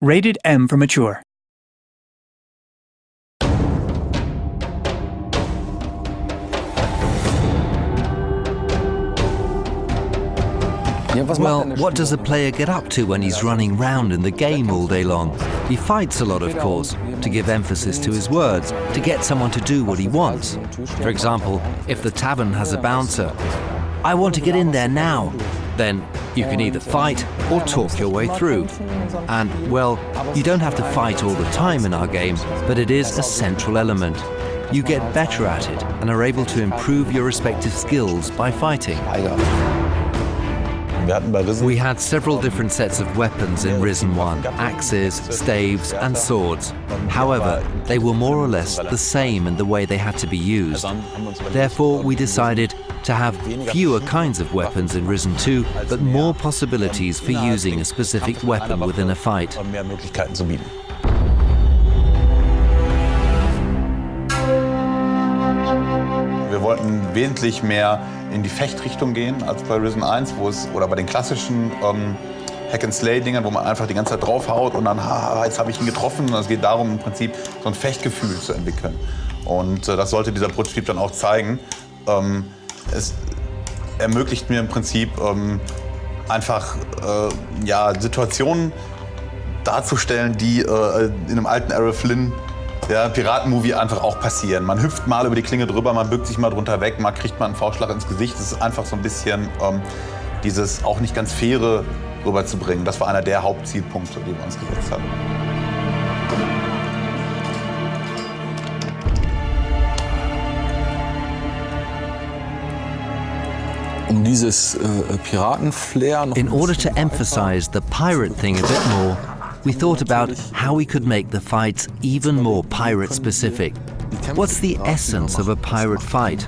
Rated M for mature. Well, what does a player get up to when he's running round in the game all day long? He fights a lot, of course, to give emphasis to his words, to get someone to do what he wants. For example, if the tavern has a bouncer, I want to get in there now. Then you can either fight or talk your way through. And, well, you don't have to fight all the time in our game, but it is a central element. You get better at it and are able to improve your respective skills by fighting. We had several different sets of weapons in Risen 1, axes, staves and swords. However, they were more or less the same in the way they had to be used. Therefore, we decided to have fewer kinds of weapons in Risen 2, but more possibilities for using a specific weapon within a fight. Wir wollten wesentlich mehr in die Fechtrichtung gehen als bei Risen 1, wo es, oder bei den klassischen Hack-and-Slay-Dingern, wo man einfach die ganze Zeit draufhaut und dann, jetzt habe ich ihn getroffen. Und es geht darum, im Prinzip so ein Fechtgefühl zu entwickeln. Und das sollte dieser Prototyp dann auch zeigen. Es ermöglicht mir im Prinzip einfach Situationen darzustellen, die in einem alten Errol Flynn Piratenmovie einfach auch passieren. Man hüpft mal über die Klinge drüber, man bückt sich mal drunter weg, mal kriegt man einen Faustschlag ins Gesicht. Das ist einfach so ein bisschen dieses auch nicht ganz faire rüberzubringen. Das war einer der Hauptzielpunkte, die wir uns gesetzt hatten. In order to emphasize the pirate thing a bit more, we thought about how we could make the fights even more pirate-specific. What's the essence of a pirate fight?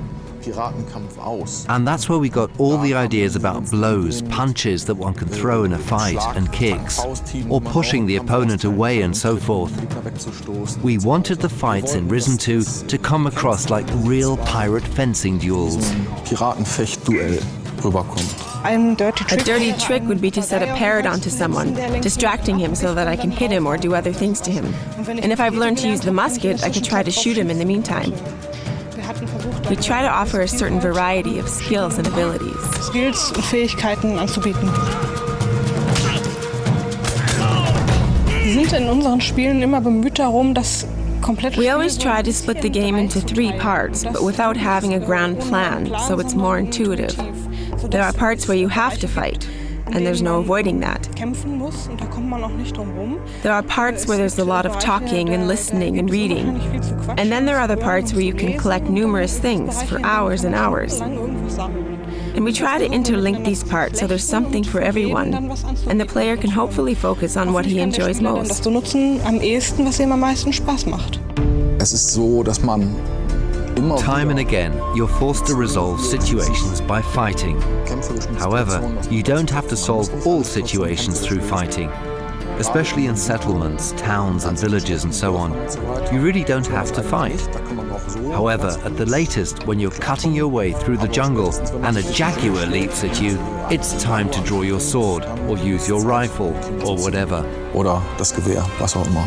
And that's where we got all the ideas about blows, punches that one can throw in a fight, and kicks, or pushing the opponent away and so forth. We wanted the fights in Risen 2 to come across like real pirate fencing duels. A dirty trick would be to set a parrot onto someone, distracting him so that I can hit him or do other things to him. And if I've learned to use the musket, I could try to shoot him in the meantime. We try to offer a certain variety of skills and abilities. Skills und Fähigkeiten anzubieten. Wir sind in unseren Spielen immer bemüht darum, dass We always try to split the game into 3 parts, but without having a grand plan, so it's more intuitive. There are parts where you have to fight, and there's no avoiding that. There are parts where there's a lot of talking and listening and reading. And then there are other parts where you can collect numerous things for hours and hours. And we try to interlink these parts so there's something for everyone, and the player can hopefully focus on what he enjoys most. Time and again, you're forced to resolve situations by fighting. However, you don't have to solve all situations through fighting. Especially in settlements, towns and villages and so on. You really don't have to fight. However, at the latest, when you're cutting your way through the jungle and a jaguar leaps at you, it's time to draw your sword or use your rifle or whatever. Oder das Gewehr, was auch immer.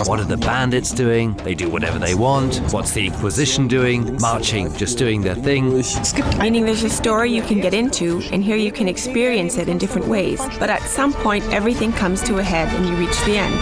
What are the bandits doing? They do whatever they want. What's the Inquisition doing? Marching, just doing their thing. Meaning there's a story you can get into, and here you can experience it in different ways. But at some point, everything comes to a head and you reach the end.